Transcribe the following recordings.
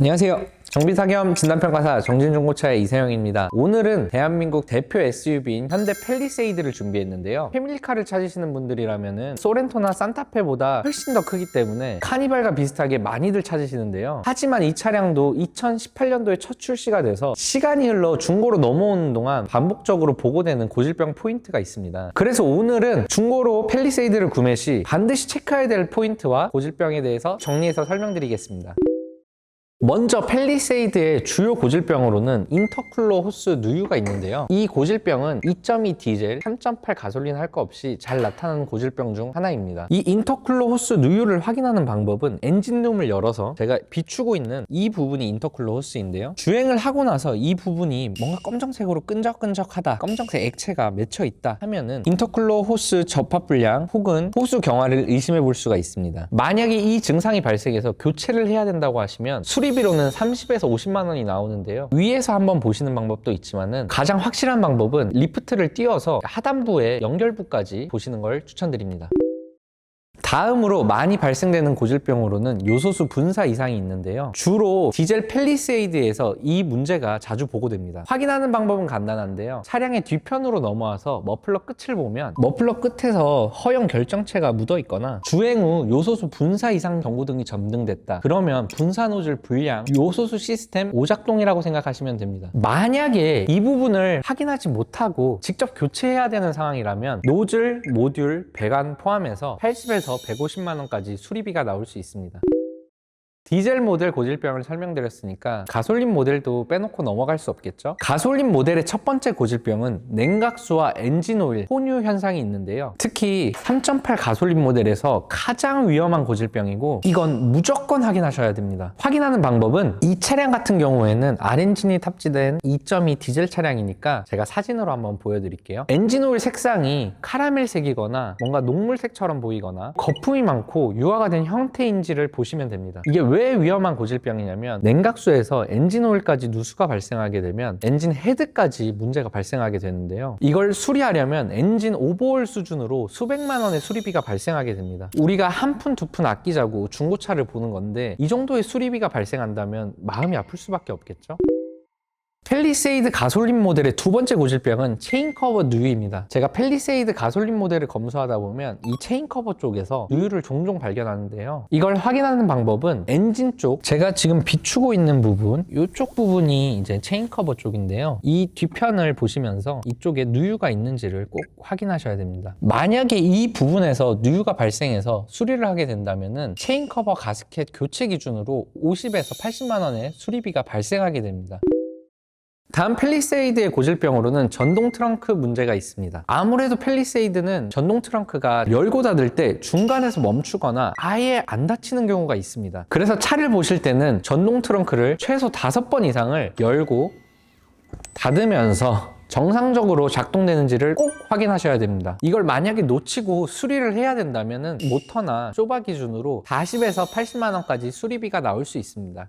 안녕하세요. 정비사 겸 진단평가사 정진중고차의 이세영입니다. 오늘은 대한민국 대표 SUV인 현대 팰리세이드를 준비했는데요. 패밀리카를 찾으시는 분들이라면 소렌토나 산타페보다 훨씬 더 크기 때문에 카니발과 비슷하게 많이들 찾으시는데요. 하지만 이 차량도 2018년도에 첫 출시가 돼서 시간이 흘러 중고로 넘어오는 동안 반복적으로 보고되는 고질병 포인트가 있습니다. 그래서 오늘은 중고로 팰리세이드를 구매 시 반드시 체크해야 될 포인트와 고질병에 대해서 정리해서 설명드리겠습니다. 먼저 팰리세이드의 주요 고질병으로는 인터쿨러 호스 누유가 있는데요. 이 고질병은 2.2 디젤, 3.8 가솔린 할 거 없이 잘 나타나는 고질병 중 하나입니다. 이 인터쿨러 호스 누유를 확인하는 방법은 엔진룸을 열어서 제가 비추고 있는 이 부분이 인터쿨러 호스인데요. 주행을 하고 나서 이 부분이 뭔가 검정색으로 끈적끈적하다, 검정색 액체가 맺혀 있다 하면은 인터쿨러 호스 접합 불량 혹은 호수 경화를 의심해 볼 수가 있습니다. 만약에 이 증상이 발생해서 교체를 해야 된다고 하시면 수리비로는 30에서 50만 원이 나오는데요. 위에서 한번 보시는 방법도 있지만은 가장 확실한 방법은 리프트를 띄워서 하단부에 연결부까지 보시는 걸 추천드립니다. 다음으로 많이 발생되는 고질병으로는 요소수 분사 이상이 있는데요. 주로 디젤 팰리세이드에서 이 문제가 자주 보고됩니다. 확인하는 방법은 간단한데요. 차량의 뒤편으로 넘어와서 머플러 끝을 보면 머플러 끝에서 허용 결정체가 묻어 있거나 주행 후 요소수 분사 이상 경고등이 점등됐다. 그러면 분사 노즐 불량, 요소수 시스템 오작동이라고 생각하시면 됩니다. 만약에 이 부분을 확인하지 못하고 직접 교체해야 되는 상황이라면 노즐, 모듈, 배관 포함해서 80에서 150만 원까지 수리비가 나올 수 있습니다. 디젤 모델 고질병을 설명드렸으니까 가솔린 모델도 빼놓고 넘어갈 수 없겠죠? 가솔린 모델의 첫 번째 고질병은 냉각수와 엔진 오일 혼유 현상이 있는데요. 특히 3.8 가솔린 모델에서 가장 위험한 고질병이고 이건 무조건 확인하셔야 됩니다. 확인하는 방법은 이 차량 같은 경우에는 R엔진이 탑재된 2.2 디젤 차량이니까 제가 사진으로 한번 보여드릴게요. 엔진 오일 색상이 카라멜색이거나 뭔가 녹물색처럼 보이거나 거품이 많고 유화가 된 형태인지를 보시면 됩니다. 이게 왜 위험한 고질병이냐면 냉각수에서 엔진 오일까지 누수가 발생하게 되면 엔진 헤드까지 문제가 발생하게 되는데요. 이걸 수리하려면 엔진 오버홀 수준으로 수백만 원의 수리비가 발생하게 됩니다. 우리가 한 푼, 두 푼 아끼자고 중고차를 보는 건데 이 정도의 수리비가 발생한다면 마음이 아플 수밖에 없겠죠? 팰리세이드 가솔린 모델의 두 번째 고질병은 체인 커버 누유입니다. 제가 팰리세이드 가솔린 모델을 검수하다 보면 이 체인 커버 쪽에서 누유를 종종 발견하는데요. 이걸 확인하는 방법은 엔진 쪽, 제가 지금 비추고 있는 부분, 이쪽 부분이 이제 체인 커버 쪽인데요. 이 뒤편을 보시면서 이쪽에 누유가 있는지를 꼭 확인하셔야 됩니다. 만약에 이 부분에서 누유가 발생해서 수리를 하게 된다면은 체인 커버 가스켓 교체 기준으로 50에서 80만 원의 수리비가 발생하게 됩니다. 다음 팰리세이드의 고질병으로는 전동 트렁크 문제가 있습니다. 아무래도 팰리세이드는 전동 트렁크가 열고 닫을 때 중간에서 멈추거나 아예 안 닫히는 경우가 있습니다. 그래서 차를 보실 때는 전동 트렁크를 최소 5번 이상을 열고 닫으면서 정상적으로 작동되는지를 꼭 확인하셔야 됩니다. 이걸 만약에 놓치고 수리를 해야 된다면 모터나 쇼바 기준으로 40에서 80만 원까지 수리비가 나올 수 있습니다.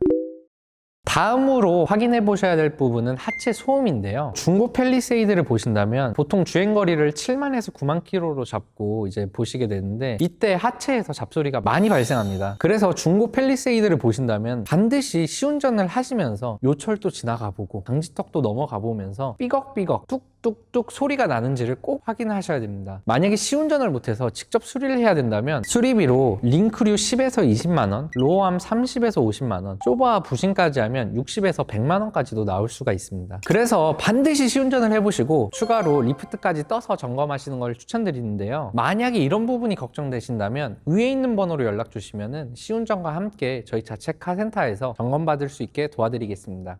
다음으로 확인해 보셔야 될 부분은 하체 소음인데요. 중고 팰리세이드를 보신다면 보통 주행거리를 7만에서 9만 킬로로 잡고 이제 보시게 되는데 이때 하체에서 잡소리가 많이 발생합니다. 그래서 중고 팰리세이드를 보신다면 반드시 시운전을 하시면서 요철도 지나가 보고 방지턱도 넘어가 보면서 삐걱삐걱 뚝뚝뚝 소리가 나는지를 꼭 확인하셔야 됩니다. 만약에 시운전을 못해서 직접 수리를 해야 된다면 수리비로 링크류 10에서 20만 원, 로어암 30에서 50만 원, 쇼바 부신까지 하면 60에서 100만 원까지도 나올 수가 있습니다. 그래서 반드시 시운전을 해보시고 추가로 리프트까지 떠서 점검하시는 걸 추천드리는데요. 만약에 이런 부분이 걱정되신다면 위에 있는 번호로 연락 주시면 시운전과 함께 저희 자체 카센터에서 점검받을 수 있게 도와드리겠습니다.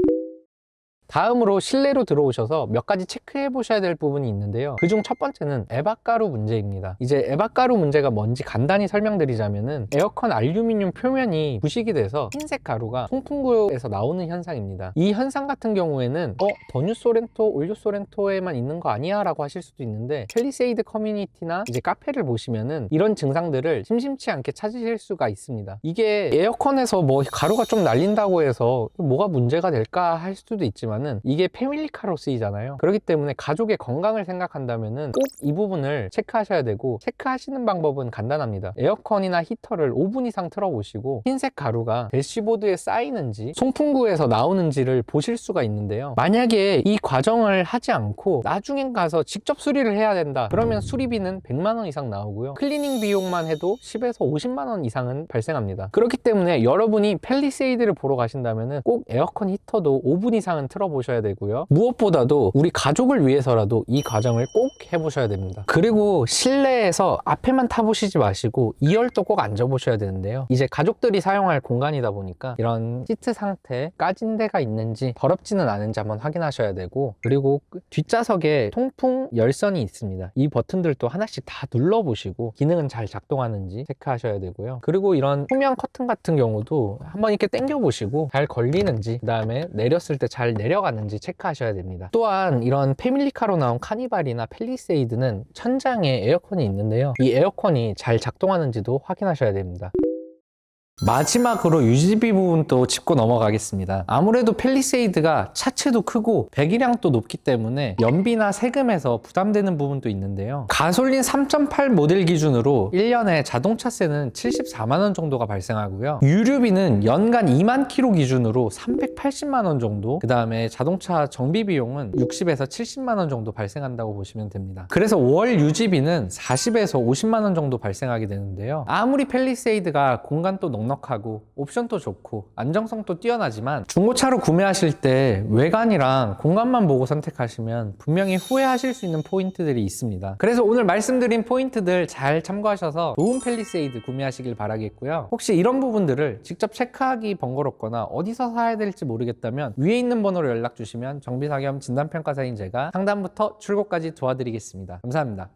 다음으로 실내로 들어오셔서 몇 가지 체크해 보셔야 될 부분이 있는데요. 그중 첫 번째는 에바가루 문제입니다. 이제 에바가루 문제가 뭔지 간단히 설명드리자면은 에어컨 알루미늄 표면이 부식이 돼서 흰색 가루가 송풍구에서 나오는 현상입니다. 이 현상 같은 경우에는 더뉴 소렌토, 올류 소렌토에만 있는 거 아니야? 라고 하실 수도 있는데 팰리세이드 커뮤니티나 이제 카페를 보시면은 이런 증상들을 심심치 않게 찾으실 수가 있습니다. 이게 에어컨에서 뭐 가루가 좀 날린다고 해서 뭐가 문제가 될까 할 수도 있지만 보다는 이게 패밀리카로 쓰이잖아요. 그렇기 때문에 가족의 건강을 생각한다면은 꼭 이 부분을 체크하셔야 되고, 체크하시는 방법은 간단합니다. 에어컨이나 히터를 5분 이상 틀어보시고 흰색 가루가 대시보드에 쌓이는지 송풍구에서 나오는지를 보실 수가 있는데요. 만약에 이 과정을 하지 않고 나중엔 가서 직접 수리를 해야 된다, 그러면 수리비는 100만 원 이상 나오고요. 클리닝 비용만 해도 10에서 50만 원 이상은 발생합니다. 그렇기 때문에 여러분이 펠리세이드를 보러 가신다면 꼭 에어컨 히터도 5분 이상은 틀어보셔야 되고요. 무엇보다도 우리 가족을 위해서라도 이 과정을 꼭 해보셔야 됩니다. 그리고 실내에서 앞에만 타보시지 마시고 2열도 꼭 앉아보셔야 되는데요. 이제 가족들이 사용할 공간이다 보니까 이런 시트 상태 까진 데가 있는지 더럽지는 않은지 한번 확인하셔야 되고, 그리고 뒷좌석에 통풍 열선이 있습니다. 이 버튼들도 하나씩 다 눌러보시고 기능은 잘 작동하는지 체크하셔야 되고요. 그리고 이런 후면 커튼 같은 경우도 한번 이렇게 당겨 보시고 잘 걸리는지, 그 다음에 내렸을 때 잘 내려가는지 체크하셔야 됩니다. 또한 이런 패밀리카로 나온 카니발이나 펠리세이드는 천장에 에어컨이 있는데요. 이 에어컨이 잘 작동하는지도 확인하셔야 됩니다. 마지막으로 유지비 부분도 짚고 넘어가겠습니다. 아무래도 펠리세이드가 차체도 크고 배기량도 높기 때문에 연비나 세금에서 부담되는 부분도 있는데요. 가솔린 3.8 모델 기준으로 1년에 자동차세는 74만 원 정도가 발생하고요. 유류비는 연간 2만 킬로 기준으로 380만 원 정도, 그 다음에 자동차 정비 비용은 60에서 70만 원 정도 발생한다고 보시면 됩니다. 그래서 월 유지비는 40에서 50만 원 정도 발생하게 되는데요. 아무리 펠리세이드가 공간도 넉넉하고 옵션도 좋고 안정성도 뛰어나지만 중고차로 구매하실 때 외관이랑 공간만 보고 선택하시면 분명히 후회하실 수 있는 포인트들이 있습니다. 그래서 오늘 말씀드린 포인트들 잘 참고하셔서 좋은 펠리세이드 구매하시길 바라겠고요. 혹시 이런 부분들을 직접 체크하기 번거롭거나 어디서 사야 될지 모르겠다면 위에 있는 번호로 연락 주시면 정비사겸 진단평가사인 제가 상담부터 출고까지 도와드리겠습니다. 감사합니다.